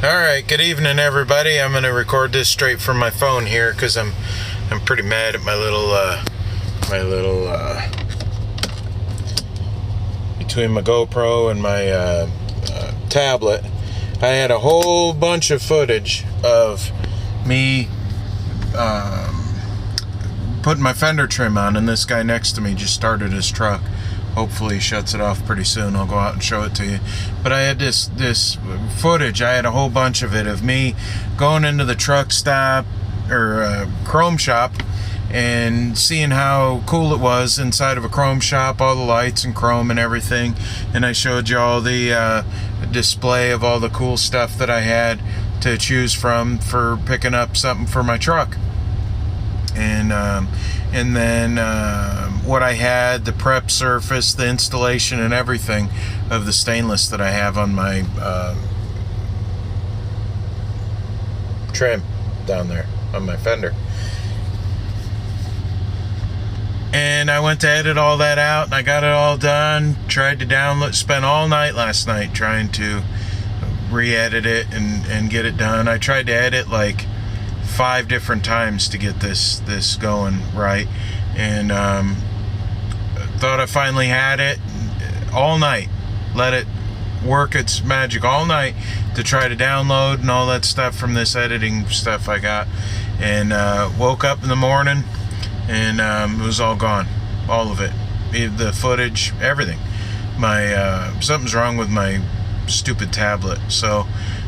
Alright, good evening everybody. I'm going to record this straight from my phone here because I'm pretty mad at my little between my GoPro and my tablet. I had a whole bunch of footage of me putting my fender trim on, and this guy next to me just started his truck. Hopefully he shuts it off pretty soon. I'll go out and show it to you. But I had this footage. I had a whole bunch of it of me going into the truck stop or chrome shop and seeing how cool it was inside of a chrome shop, all the lights and chrome and everything. And I showed you all the display of all the cool stuff that I had to choose from for picking up something for my truck. And then what I had, the prep surface, the installation and everything of the stainless that I have on my trim down there on my fender. And I went to edit all that out and I got it all done. Tried to download, spent all night last night trying to re-edit it and get it done. I tried to edit like 5 different times to get this going right, and thought I finally had it all night. Let it work its magic all night to try to download and all that stuff from this editing stuff I got, and woke up in the morning and it was all gone, all of it, the footage, everything. My something's wrong with my stupid tablet, so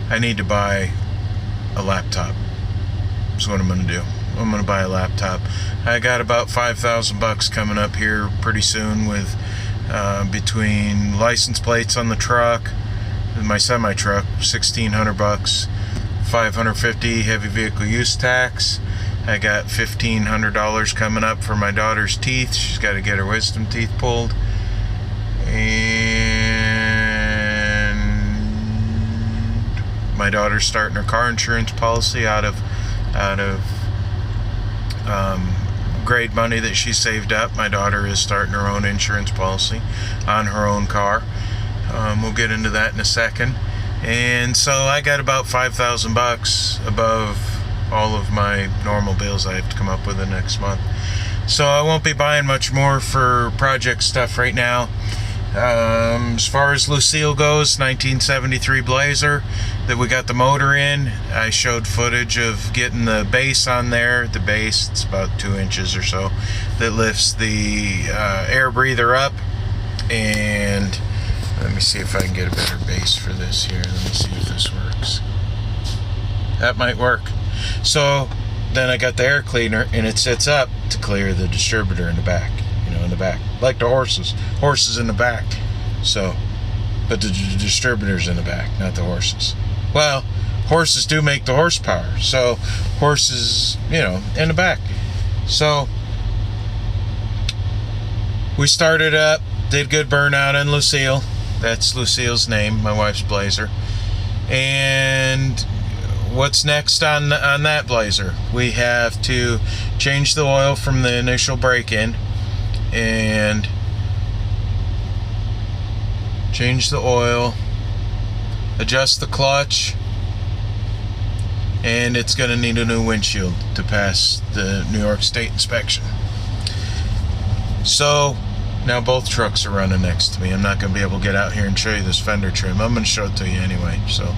I need to buy a laptop. That's what I'm going to do. I'm going to buy a laptop. I got about $5,000 coming up here pretty soon with between license plates on the truck, my semi truck, $1,600, $550 heavy vehicle use tax. I got $1,500 coming up for my daughter's teeth. She's got to get her wisdom teeth pulled, and my daughter's starting her car insurance policy out of grade money that she saved up. My daughter is starting her own insurance policy on her own car. We'll get into that in a second. And so I got about $5,000 above all of my normal bills I have to come up with the next month. So I won't be buying much more for project stuff right now. As far as Lucille goes, 1973 Blazer that we got the motor in. I showed footage of getting the base on there. The base, it's about 2 inches or so, that lifts the air breather up. And let me see if I can get a better base for this here. Let me see if this works. That might work. So then I got the air cleaner, and it sits up to clear the distributor in the back. In the back, like the horses in the back. So, but the distributor's in the back, not the horses. Well, horses do make the horsepower, so horses, in the back. So we started up, did good burnout on Lucille. That's Lucille's name, my wife's Blazer. And what's next on that Blazer? We have to change the oil from the initial break-in, and change the oil, adjust the clutch, and it's going to need a new windshield to pass the New York State inspection. So now both trucks are running next to me. I'm not going to be able to get out here and show you this fender trim. I'm going to show it to you anyway. So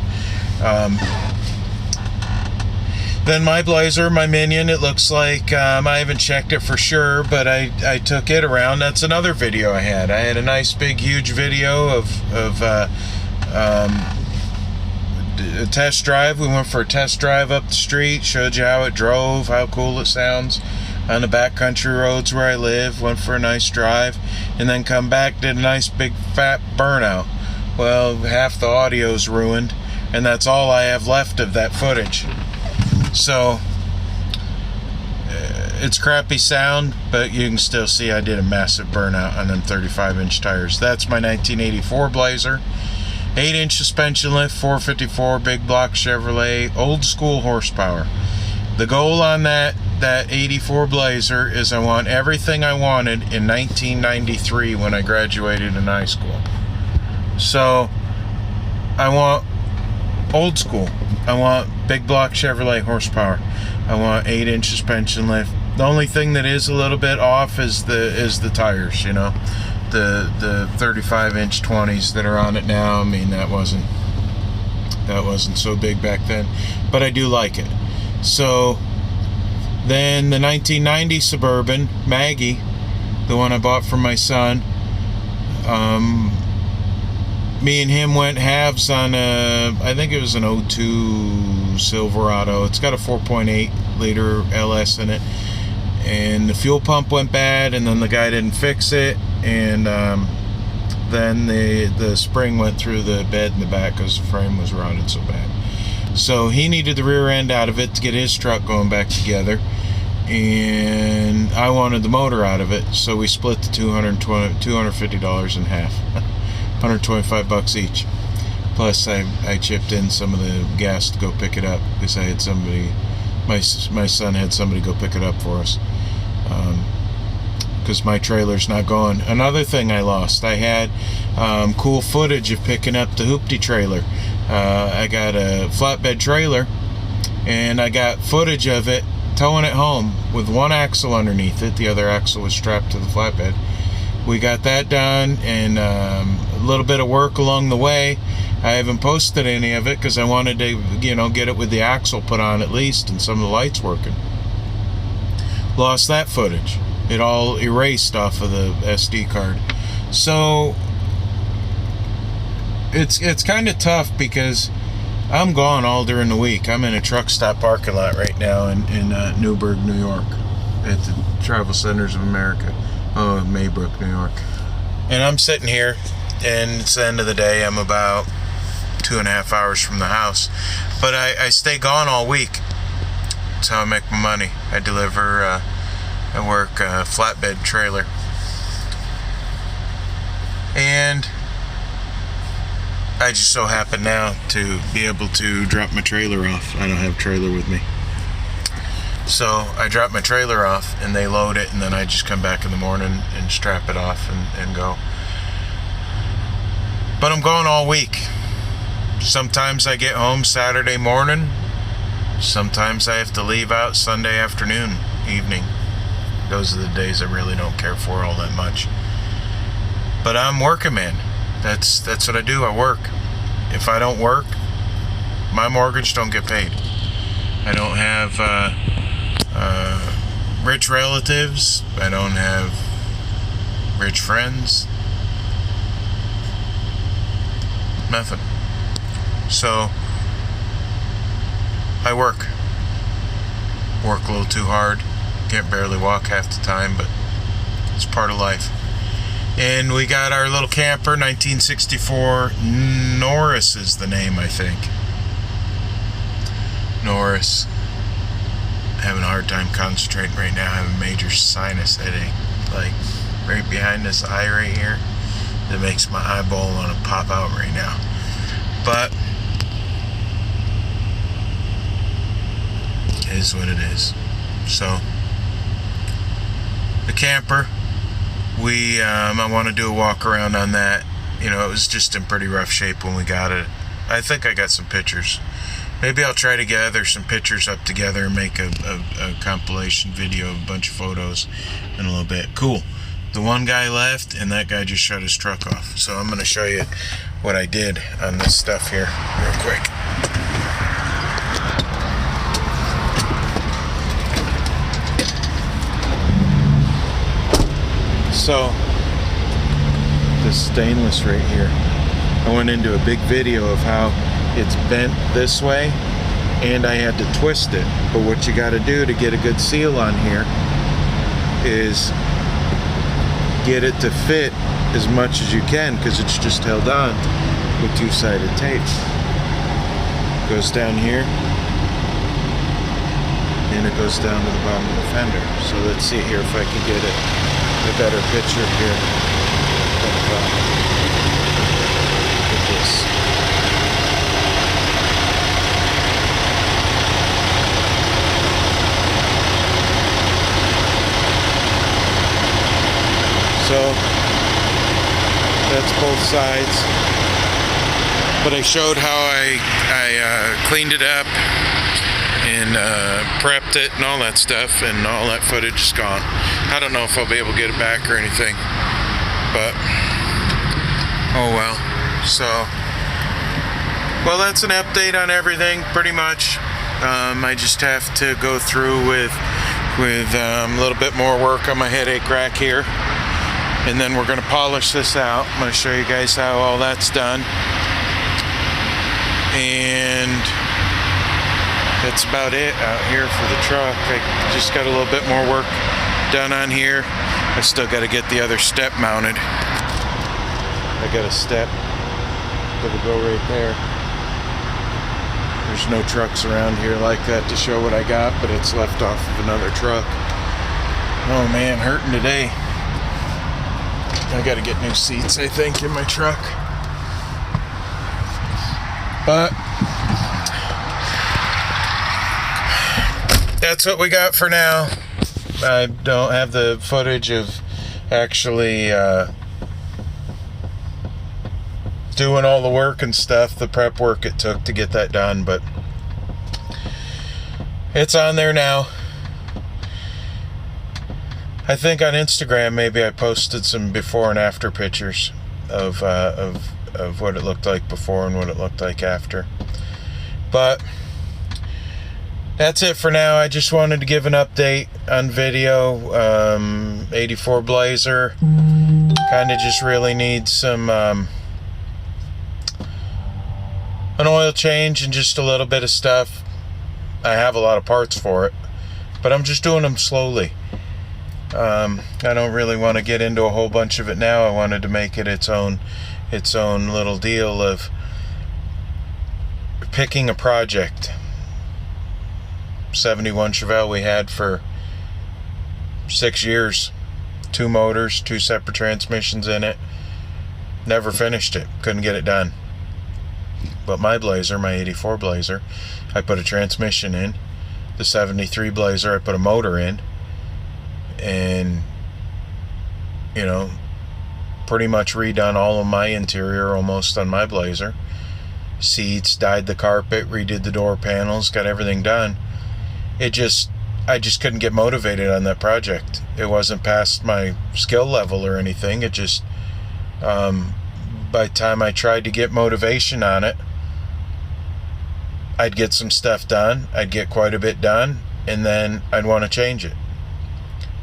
then my Blazer, my Minion, it looks like, I haven't checked it for sure, but I took it around. That's another video I had. I had a nice big huge video of a test drive. We went for a test drive up the street, showed you how it drove, how cool it sounds on the backcountry roads where I live. Went for a nice drive, and then come back, did a nice big fat burnout. Well, half the audio's ruined, and that's all I have left of that footage. So it's crappy sound, but you can still see I did a massive burnout on them 35-inch tires. That's my 1984 Blazer. 8-inch suspension lift, 454 big block Chevrolet, old school horsepower. The goal on that 84 Blazer is I want everything I wanted in 1993 when I graduated in high school. So I want old school. I want big block Chevrolet horsepower. I want 8-inch suspension lift. The only thing that is a little bit off is the tires, you know. The 35-inch 20s that are on it now. I mean, that wasn't so big back then, but I do like it. So then the 1990 Suburban Maggie, the one I bought for my son, me and him went halves on I think it was an '02 Silverado. It's got a 4.8 liter LS in it, and the fuel pump went bad, and then the guy didn't fix it, and then the spring went through the bed in the back because the frame was rotted so bad. So he needed the rear end out of it to get his truck going back together, and I wanted the motor out of it, so we split the $250 in half. $125 each. Plus I chipped in some of the gas to go pick it up because I had somebody, my son had somebody go pick it up for us, because my trailer's not going. Another thing I lost, I had cool footage of picking up the Hoopty trailer. I got a flatbed trailer, and I got footage of it towing it home with one axle underneath it. The other axle was strapped to the flatbed. We got that done, and a little bit of work along the way. I haven't posted any of it because I wanted to, you know, get it with the axle put on at least and some of the lights working. Lost that footage. It all erased off of the SD card. So it's kind of tough because I'm gone all during the week. I'm in a truck stop parking lot right now in Newburgh, New York, at the Travel Centers of America. Oh, Maybrook, New York. And I'm sitting here, and it's the end of the day. I'm about 2.5 hours from the house. But I stay gone all week. That's how I make my money. I deliver, I work a flatbed trailer. And I just so happen now to be able to drop my trailer off. I don't have a trailer with me. So I drop my trailer off, and they load it, and then I just come back in the morning and strap it off and go. But I'm going all week. Sometimes I get home Saturday morning. Sometimes I have to leave out Sunday afternoon, evening. Those are the days I really don't care for all that much. But I'm working, man. That's what I do. I work. If I don't work, my mortgage don't get paid. I don't have rich relatives. I don't have rich friends. Nothing. So I work a little too hard. Can't barely walk half the time, but it's part of life. And we got our little camper, 1964 Norris is the name, I think. Norris. Having a hard time concentrating right now. I have a major sinus headache, like right behind this eye right here, that makes my eyeball want to pop out right now. But it is what it is. So the camper, I want to do a walk around on that. You know, it was just in pretty rough shape when we got it. I think I got some pictures. Maybe I'll try to gather some pictures up together and make a compilation video of a bunch of photos in a little bit. Cool. The one guy left, and that guy just shut his truck off. So I'm going to show you what I did on this stuff here real quick. So, this stainless right here, I went into a big video of how it's bent this way, and I had to twist it. But what you got to do to get a good seal on here is get it to fit as much as you can, because it's just held on with two-sided tape. Goes down here, and it goes down to the bottom of the fender. So let's see here if I can get a better picture here of this. So that's both sides. But I showed how I cleaned it up and prepped it and all that stuff, and all that footage is gone. I don't know if I'll be able to get it back or anything, but oh well. So, well, that's an update on everything pretty much. I just have to go through with a little bit more work on my headache rack here, and then we're going to polish this out. I'm going to show you guys how all that's done, and that's about it out here for the truck. I just got a little bit more work done on here. I still got to get the other step mounted. I got a step that'll go right there. There's no trucks around here like that to show what I got, but it's left off of another truck. Oh man, hurting today. I gotta get new seats, I think, in my truck. But that's what we got for now. I don't have the footage of actually doing all the work and stuff, the prep work it took to get that done, but it's on there now. I think on Instagram maybe I posted some before and after pictures of what it looked like before and what it looked like after. But that's it for now. I just wanted to give an update on video. 84 Blazer kind of just really needs some an oil change and just a little bit of stuff. I have a lot of parts for it, but I'm just doing them slowly. I don't really want to get into a whole bunch of it now. I wanted to make it its own little deal of picking a project. 71 Chevelle we had for 6 years, 2 motors, 2 separate transmissions in it. Never finished it, couldn't get it done. But my Blazer, my 84 Blazer, I put a transmission in. The 73 Blazer, I put a motor in. And, you know, pretty much redone all of my interior almost on my Blazer. Seats, dyed the carpet, redid the door panels, got everything done. I just couldn't get motivated on that project. It wasn't past my skill level or anything. It just, by the time I tried to get motivation on it, I'd get some stuff done. I'd get quite a bit done, and then I'd want to change it.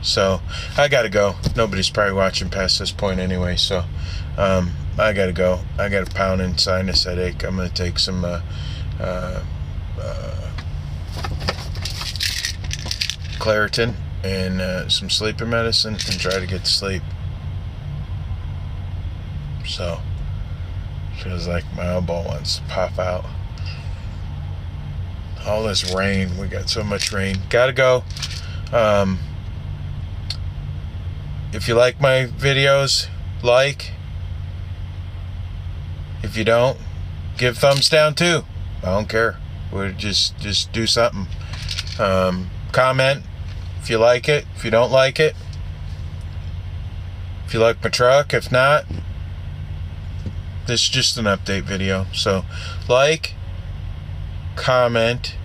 So I gotta go. Nobody's probably watching past this point anyway, so I gotta go. I got a pounding sinus headache. I'm gonna take some Claritin and some sleeping medicine and try to get to sleep. So feels like my elbow wants to pop out. All this rain, we got so much rain. Gotta go. If you like my videos, like. If you don't, give thumbs down too. I don't care. We'll just do something. Comment if you like it. If you don't like it. If you like my truck. If not, this is just an update video. So like, comment.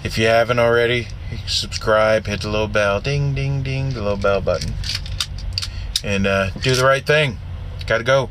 If you haven't already, subscribe, hit the little bell, ding ding ding, the little bell button, and do the right thing. Gotta go.